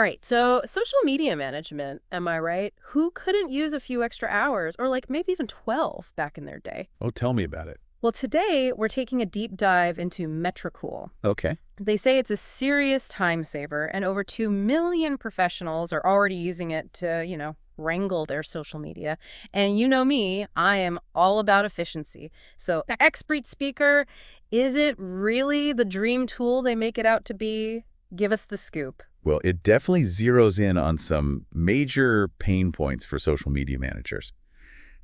right, so social media management, am I right? Who couldn't use a few extra hours, or like maybe even 12 back in their day? Oh, tell me about it. Well, today we're taking a deep dive into Metricool. Okay. They say it's a serious time saver, and over 2 million professionals are already using it to, wrangle their social media. And you know me, I am all about efficiency. So, expert speaker, is it really the dream tool they make it out to be? Give us the scoop. Well, it definitely zeroes in on some major pain points for social media managers.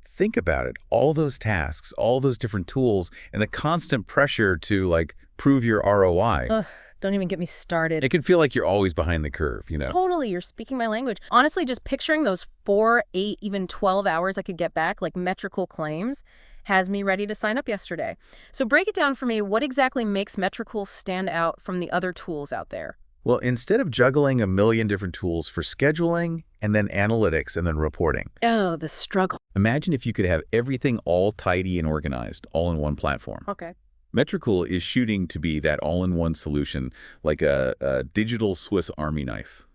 Think about it. All those tasks, all those different tools, and the constant pressure to, prove your ROI. Ugh, don't even get me started. It can feel like you're always behind the curve, Totally, you're speaking my language. Honestly, just picturing those 4, 8, even 12 hours I could get back, like Metricool claims, has me ready to sign up yesterday. So break it down for me. What exactly makes Metricool stand out from the other tools out there? Well, instead of juggling a million different tools for scheduling and then analytics and then reporting, Oh, the struggle. imagine if you could have everything all tidy and organized, all in one platform. Okay. Metricool is shooting to be that all-in-one solution, like a digital Swiss Army knife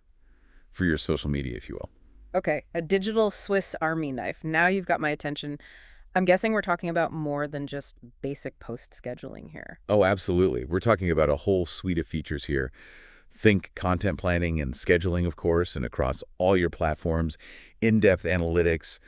for your social media, if you will. Okay, a digital Swiss Army knife. Now you've got my attention. I'm guessing we're talking about more than just basic post scheduling here. Oh, absolutely. We're talking about a whole suite of features here. Think content planning and scheduling, of course, and across all your platforms, in-depth analytics,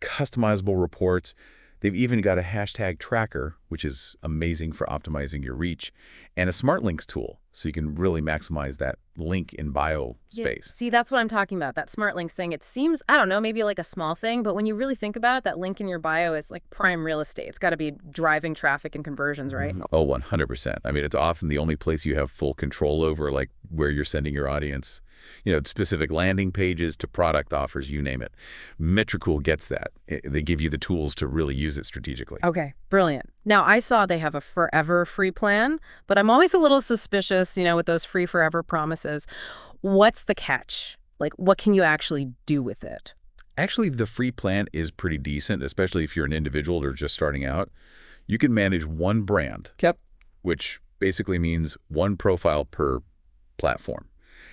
customizable reports. They've even got a hashtag tracker, which is amazing for optimizing your reach, and a smart links tool, so you can really maximize that link in bio space. See, that's what I'm talking about, that smart links thing. It seems, I don't know, maybe like a small thing, but when you really think about it, that link in your bio is like prime real estate. It's got to be driving traffic and conversions, right? Oh, 100%. I mean, it's often the only place you have full control over, like where you're sending your audience. Specific landing pages to product offers, you name it. Metricool gets that. They give you the tools to really use it strategically. Okay, brilliant. Now, I saw they have a forever free plan, but I'm always a little suspicious, with those free forever promises. What's the catch? Like, what can you actually do with it? Actually, the free plan is pretty decent, especially if you're an individual or just starting out. You can manage one brand, which basically means one profile per platform.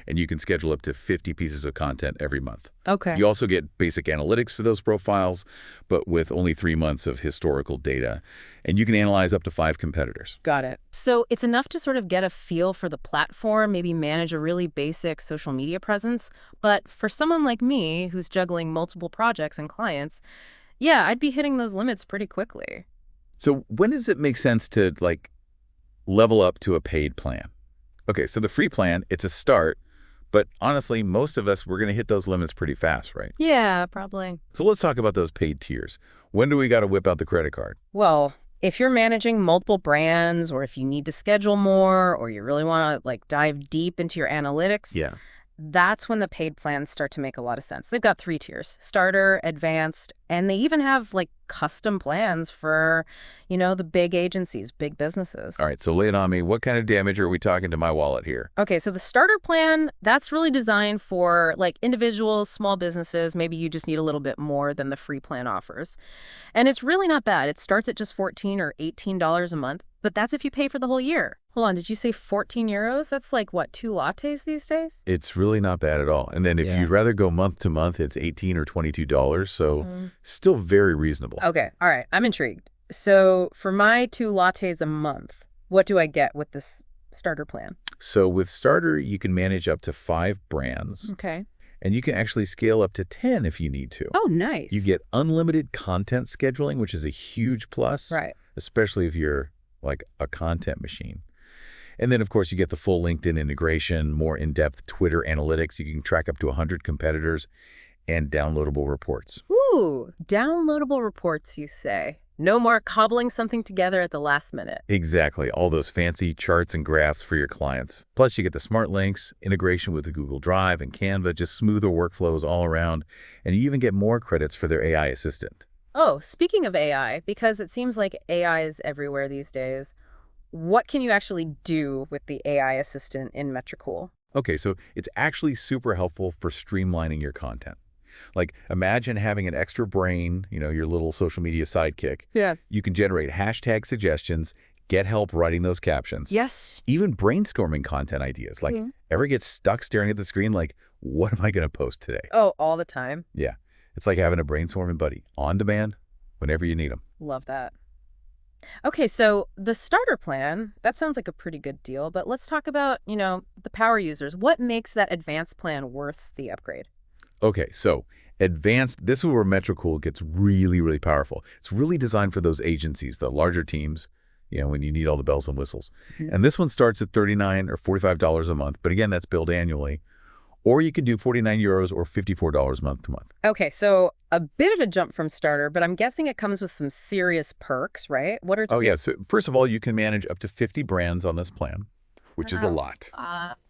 And you can schedule up to 50 pieces of content every month. Okay. You also get basic analytics for those profiles, but with only 3 months of historical data. And you can analyze up to 5 competitors. Got it. So it's enough to sort of get a feel for the platform, maybe manage a really basic social media presence. But for someone like me, who's juggling multiple projects and clients, yeah, I'd be hitting those limits pretty quickly. So when does it make sense to, level up to a paid plan? Okay, so the free plan, it's a start. But honestly, most of us, we're going to hit those limits pretty fast, right? Yeah, probably. So let's talk about those paid tiers. When do we got to whip out the credit card? Well, if you're managing multiple brands, or if you need to schedule more, or you really want to dive deep into your analytics, Yeah. that's when the paid plans start to make a lot of sense. They've got 3 tiers: starter, advanced, and they even have custom plans for, the big agencies, big businesses. All right, so lay it on me. What kind of damage are we talking to my wallet here? Okay, so the starter plan, that's really designed for individuals, small businesses. Maybe you just need a little bit more than the free plan offers. And it's really not bad. It starts at just $14 or $18 a month, but that's if you pay for the whole year. Hold on, did you say 14 euros? That's what, 2 lattes these days? It's really not bad at all. And then if you'd rather go month to month, it's $18 or $22, so still very reasonable. Okay, all right, I'm intrigued. So for my 2 lattes a month, what do I get with this starter plan? So with Starter, you can manage up to 5 brands. Okay. And you can actually scale up to 10 if you need to. Oh, nice. You get unlimited content scheduling, which is a huge plus. Right. Especially if you're a content machine. And then, of course, you get the full LinkedIn integration, more in-depth Twitter analytics. You can track up to 100 competitors and downloadable reports. Ooh, downloadable reports, you say. No more cobbling something together at the last minute. Exactly. All those fancy charts and graphs for your clients. Plus, you get the smart links, integration with the Google Drive and Canva, just smoother workflows all around. And you even get more credits for their AI assistant. Oh, speaking of AI, because it seems like AI is everywhere these days, what can you actually do with the AI assistant in Metricool? Okay, so it's actually super helpful for streamlining your content. Imagine having an extra brain, your little social media sidekick. Yeah. You can generate hashtag suggestions, Get help writing those captions. Yes. Even brainstorming content ideas. Like, ever get stuck staring at the screen like, what am I going to post today? Oh, all the time. Yeah. It's like having a brainstorming buddy on demand whenever you need them. Love that. Okay, so the starter plan, that sounds like a pretty good deal, but let's talk about, the power users. What makes that advanced plan worth the upgrade? Okay, so advanced, this is where Metricool gets really, really powerful. It's really designed for those agencies, the larger teams, when you need all the bells and whistles. And this one starts at $39 or $45 a month, but again, that's billed annually. Or you can do 49 euros or $54 month to month. Okay, so a bit of a jump from starter, but I'm guessing it comes with some serious perks, right? What are yeah. So first of all, you can manage up to 50 brands on this plan, which is a lot.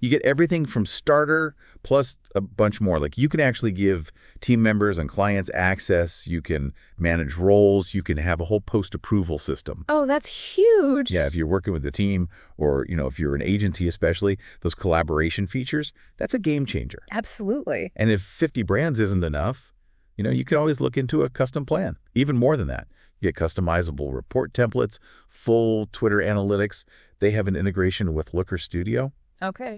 You get everything from starter plus a bunch more. Like, you can actually give team members and clients access. You can manage roles. You can have a whole post-approval system. Oh, that's huge. Yeah, if you're working with the team or, if you're an agency especially, those collaboration features, that's a game changer. Absolutely. And if 50 brands isn't enough, you can always look into a custom plan. Even more than that. You get customizable report templates, full Twitter analytics. They have an integration with Looker Studio,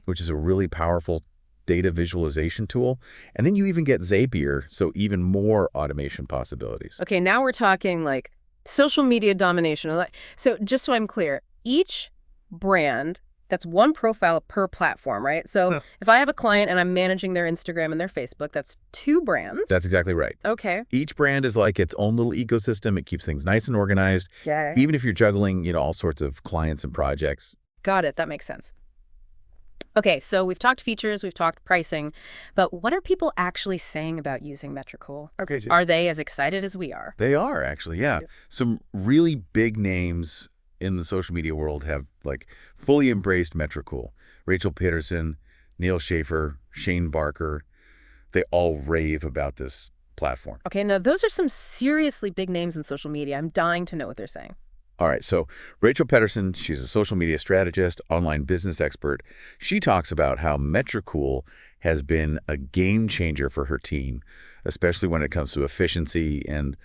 which is a really powerful data visualization tool. And then you even get Zapier, so even more automation possibilities. Okay, now we're talking like social media domination. So just so I'm clear, each brand, that's one profile per platform, right? So if I have a client and I'm managing their Instagram and their Facebook, that's 2 brands. That's exactly right. Okay. Each brand is like its own little ecosystem. It keeps things nice and organized. Yeah. Even if you're juggling, all sorts of clients and projects. Got it. That makes sense. Okay, so we've talked features, we've talked pricing, but what are people actually saying about using Metricool? Okay. So are they as excited as we are? They are, actually, yeah. Some really big names in the social media world have fully embraced Metricool. Rachel Peterson, Neil Schaefer, Shane Barker, they all rave about this platform. Okay, now those are some seriously big names in social media. I'm dying to know what they're saying. All right, so Rachel Peterson, she's a social media strategist, online business expert. She talks about how Metricool has been a game changer for her team, especially when it comes to efficiency and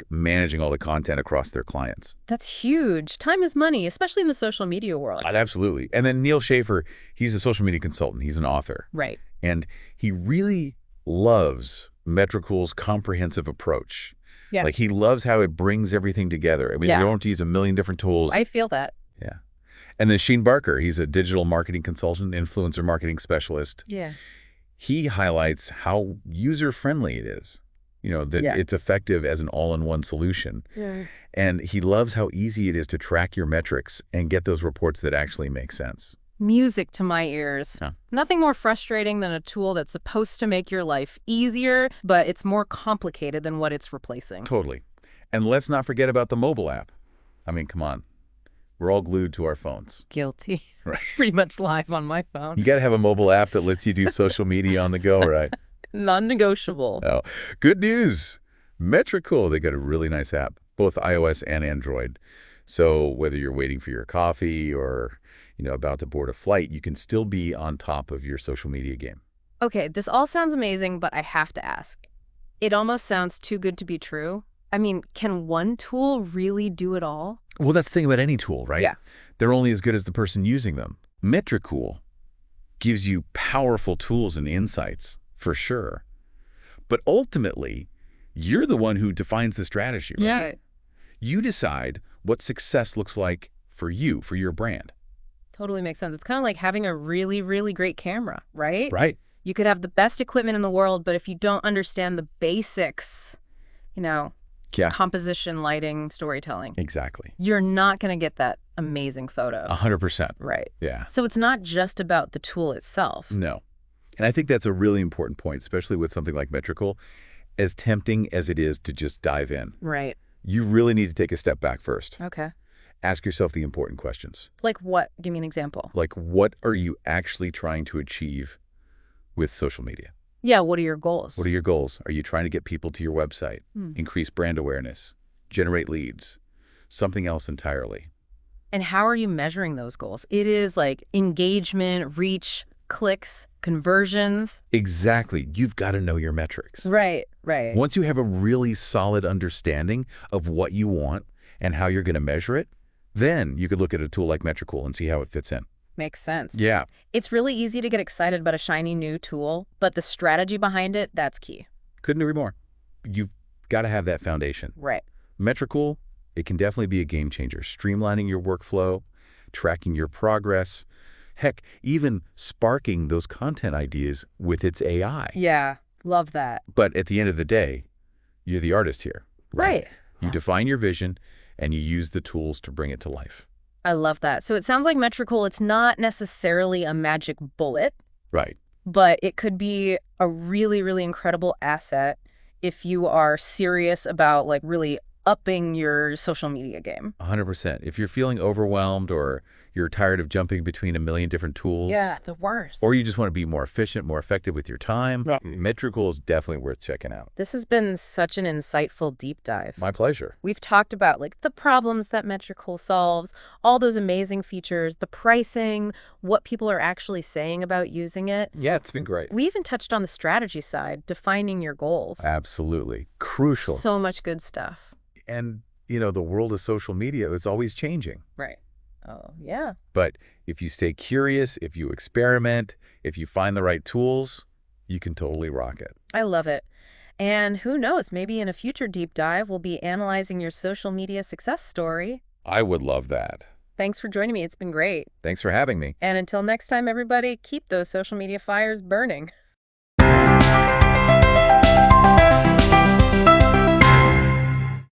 managing all the content across their clients. That's huge. Time is money, especially in the social media world. Absolutely. And then Neil Schaefer, he's a social media consultant. He's an author. Right. And he really loves Metricool's comprehensive approach. Yeah. He loves how it brings everything together. I mean, you don't have to use a million different tools. I feel that. Yeah. And then Shane Barker, he's a digital marketing consultant, influencer marketing specialist. Yeah. He highlights how user-friendly it is, that it's effective as an all-in-one solution. Yeah. And he loves how easy it is to track your metrics and get those reports that actually make sense. Music to my ears. Huh. Nothing more frustrating than a tool that's supposed to make your life easier, but it's more complicated than what it's replacing. Totally. And let's not forget about the mobile app. I mean, come on. We're all glued to our phones. Guilty. Right. Pretty much live on my phone. You got to have a mobile app that lets you do social media on the go, right? Non-negotiable. Oh, good news. Metricool, they got a really nice app, both iOS and Android. So whether you're waiting for your coffee or, about to board a flight, you can still be on top of your social media game. Okay, this all sounds amazing, but I have to ask. It almost sounds too good to be true. I mean, can one tool really do it all? Well, that's the thing about any tool, right? Yeah. They're only as good as the person using them. Metricool gives you powerful tools and insights, for sure. But ultimately, you're the one who defines the strategy, right? Yeah. You decide what success looks like for you, for your brand. Totally makes sense. It's kind of like having a really, really great camera, right? Right. You could have the best equipment in the world, but if you don't understand the basics, composition, lighting, storytelling. Exactly. You're not going to get that amazing photo. 100%. Right. Yeah. So it's not just about the tool itself. No. And I think that's a really important point, especially with something like Metricool. As tempting as it is to just dive in, Right. you really need to take a step back first. Okay. Ask yourself the important questions. Like what? Give me an example. What are you actually trying to achieve with social media? Yeah, what are your goals? What are your goals? Are you trying to get people to your website, increase brand awareness, generate leads, something else entirely? And how are you measuring those goals? It is like engagement, reach, clicks, conversions. Exactly. You've got to know your metrics. Right, right. Once you have a really solid understanding of what you want and how you're going to measure it, Then you could look at a tool like Metricool and see how it fits in. Makes sense. Yeah. It's really easy to get excited about a shiny new tool, but the strategy behind it, that's key. Couldn't agree more. You've got to have that foundation. Right. Metricool, it can definitely be a game changer, streamlining your workflow, tracking your progress, heck, even sparking those content ideas with its AI. Yeah, love that. But at the end of the day, you're the artist here. Right. You define your vision, and you use the tools to bring it to life. I love that. So it sounds like Metricool, it's not necessarily a magic bullet, Right. but it could be a really, really incredible asset if you are serious about like really upping your social media game. 100%. If you're feeling overwhelmed or you're tired of jumping between a million different tools, Yeah, the worst. or you just want to be more efficient, more effective with your time, Yeah. Metricool is definitely worth checking out. This has been such an insightful deep dive. My pleasure. We've talked about like the problems that Metricool solves, all those amazing features, the pricing, what people are actually saying about using it. Yeah, it's been great. We even touched on the strategy side, defining your goals. Absolutely. Crucial. So much good stuff. And, the world of social media is always changing. Right. Oh, yeah. But if you stay curious, if you experiment, if you find the right tools, you can totally rock it. I love it. And who knows, maybe in a future deep dive, we'll be analyzing your social media success story. I would love that. Thanks for joining me. It's been great. Thanks for having me. And until next time, everybody, keep those social media fires burning.